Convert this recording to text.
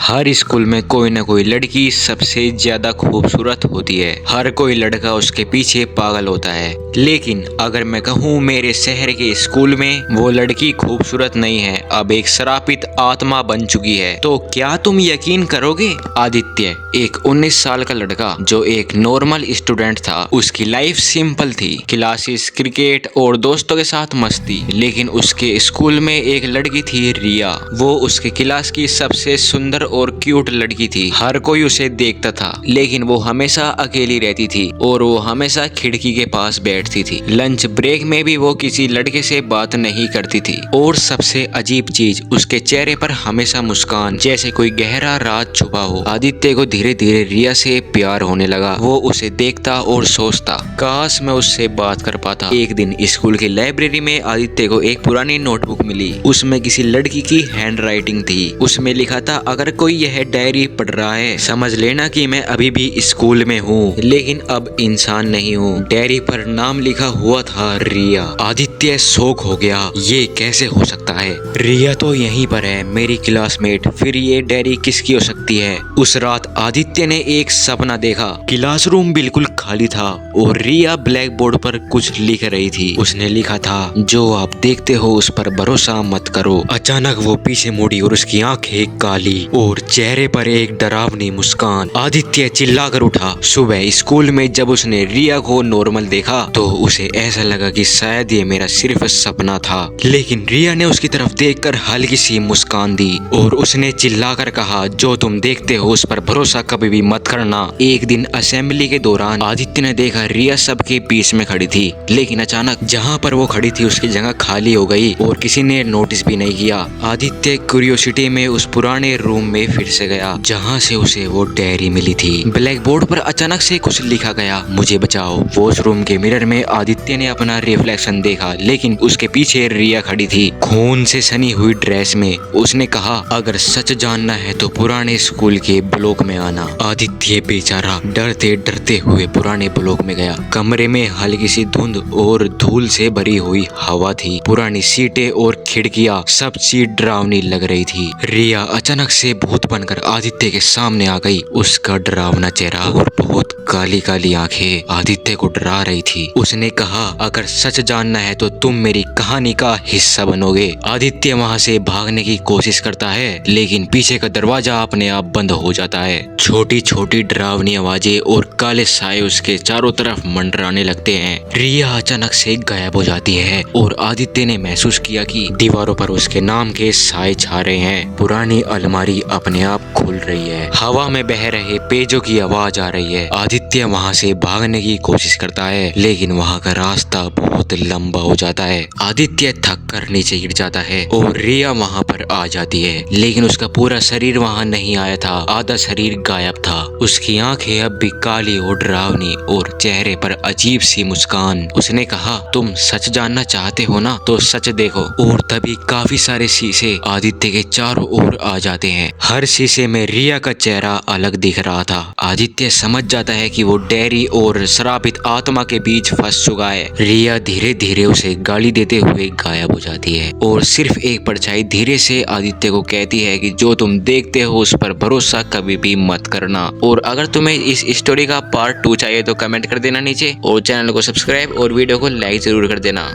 हर school में कोई ना कोई लड़की सबसे ज्यादा खूबसूरत होती है। हर कोई लड़का उसके पीछे पागल होता है। लेकिन अगर मैं कहूँ मेरे शहर के स्कूल में वो लड़की खूबसूरत नहीं है, अब एक श्रापित आत्मा बन चुकी है, तो क्या तुम यकीन करोगे? आदित्य एक 19 साल का लड़का जो एक नॉर्मल स्टूडेंट था। उसकी लाइफ सिंपल थी, क्लासेस, क्रिकेट और दोस्तों के साथ मस्ती। लेकिन उसके स्कूल में एक लड़की थी, रिया। वो उसके क्लास की सबसे सुंदर और क्यूट लड़की थी। हर कोई उसे देखता था, लेकिन वो हमेशा अकेली रहती थी और वो हमेशा खिड़की के पास बैठती थी। लंच ब्रेक में भी वो किसी लड़के से बात नहीं करती थी। और सबसे अजीब चीज, उसके चेहरे पर हमेशा मुस्कान, जैसे कोई गहरा राज छुपा हो। आदित्य को धीरे धीरे रिया से प्यार होने लगा। वो उसे देखता और सोचता, काश मैं उससे बात कर पाता। एक दिन स्कूल की लाइब्रेरी में आदित्य को एक पुरानी नोटबुक मिली। उसमें किसी लड़की की हैंडराइटिंग थी। उसमें लिखा था, अगर कोई यह डायरी पढ़ रहा है समझ लेना कि मैं अभी भी स्कूल में हूँ, लेकिन अब इंसान नहीं हूँ। डायरी पर नाम लिखा हुआ था रिया। आदित्य शॉक हो गया, ये कैसे हो सकता है? रिया तो यहीं पर है, मेरी क्लासमेट, फिर ये डायरी किसकी हो सकती है? उस रात आदित्य ने एक सपना देखा। क्लासरूम बिल्कुल खाली था और रिया ब्लैक बोर्ड पर कुछ लिख रही थी। उसने लिखा था, जो आप देखते हो उस पर भरोसा मत करो। अचानक वो पीछे मुड़ी और उसकी आंखें काली और चेहरे पर एक डरावनी मुस्कान। आदित्य चिल्लाकर उठा। सुबह स्कूल में जब उसने रिया को नॉर्मल देखा तो उसे ऐसा लगा कि शायद ये मेरा सिर्फ सपना था। लेकिन रिया ने उसकी तरफ देखकर हल्की सी मुस्कान दी और उसने चिल्लाकर कहा, जो तुम देखते हो उस पर भरोसा कभी भी मत करना। एक दिन असेंबली के दौरान आदित्य ने देखा रिया सबके बीच में खड़ी थी, लेकिन अचानक जहाँ पर वो खड़ी थी उसकी जगह खाली हो गई और किसी ने नोटिस भी नहीं किया। आदित्य क्यूरियोसिटी में उस पुराने रूम में फिर से गया जहाँ से उसे वो डायरी मिली थी। ब्लैक बोर्ड पर अचानक से कुछ लिखा गया, मुझे बचाओ। वॉशरूम के मिरर में आदित्य ने अपना रिफ्लेक्शन देखा, लेकिन उसके पीछे रिया खड़ी थी, खून से सनी हुई ड्रेस में। उसने कहा, अगर सच जानना है तो पुराने स्कूल के ब्लॉक में आना। आदित्य बेचारा डरते डरते हुए पुराने ब्लॉक में गया। कमरे में हल्की सी धुंध और धूल से भरी हुई हवा थी। पुरानी सीटें और खिड़कियां सब चीज डरावनी लग रही थी। रिया अचानक से भूत बनकर आदित्य के सामने आ गई। उसका डरावना चेहरा और बहुत काली काली आंखें आदित्य को डरा रही थी। उसने कहा, अगर सच जानना है तो तुम मेरी कहानी का हिस्सा बनोगे। आदित्य वहाँ से भागने की कोशिश करता है, लेकिन पीछे का दरवाजा अपने आप बंद हो जाता है। छोटी छोटी डरावनी आवाजें और काले साए उसके चारों तरफ मंडराने लगते हैं। रिया अचानक से गायब हो जाती है और आदित्य ने महसूस किया कि दीवारों पर उसके नाम के साए छा रहे हैं। पुरानी अलमारी अपने आप खुल रही है। हवा में बह रहे पेजों की आवाज आ रही है। आदित्य वहाँ से भागने की कोशिश करता है, लेकिन वहाँ का रास्ता बहुत लंबा हो जाता है। आदित्य थक कर नीचे गिर जाता है और रिया वहाँ पर आ जाती है, लेकिन उसका पूरा शरीर वहाँ नहीं आया था। आधा शरीर गायब था। उसकी आंखें अब भी काली और डरावनी और चेहरे पर अजीब सी मुस्कान। उसने कहा, तुम सच जानना चाहते हो ना, तो सच देखो। और तभी काफी सारे शीशे आदित्य के चारों ओर आ जाते हैं। हर शीशे में रिया का चेहरा अलग दिख रहा था। आदित्य समझ जाता है कि वो डैरी और श्रापित आत्मा के बीच फंस चुका है। रिया धीरे धीरे उसे गाली देते हुए गायब हो जाती है और सिर्फ एक परछाई धीरे से आदित्य को कहती है कि जो तुम देखते हो उस पर भरोसा कभी भी मत करना। और अगर तुम्हें इस स्टोरी का पार्ट 2 चाहिए तो कमेंट कर देना नीचे और चैनल को सब्सक्राइब और वीडियो को लाइक जरूर कर देना।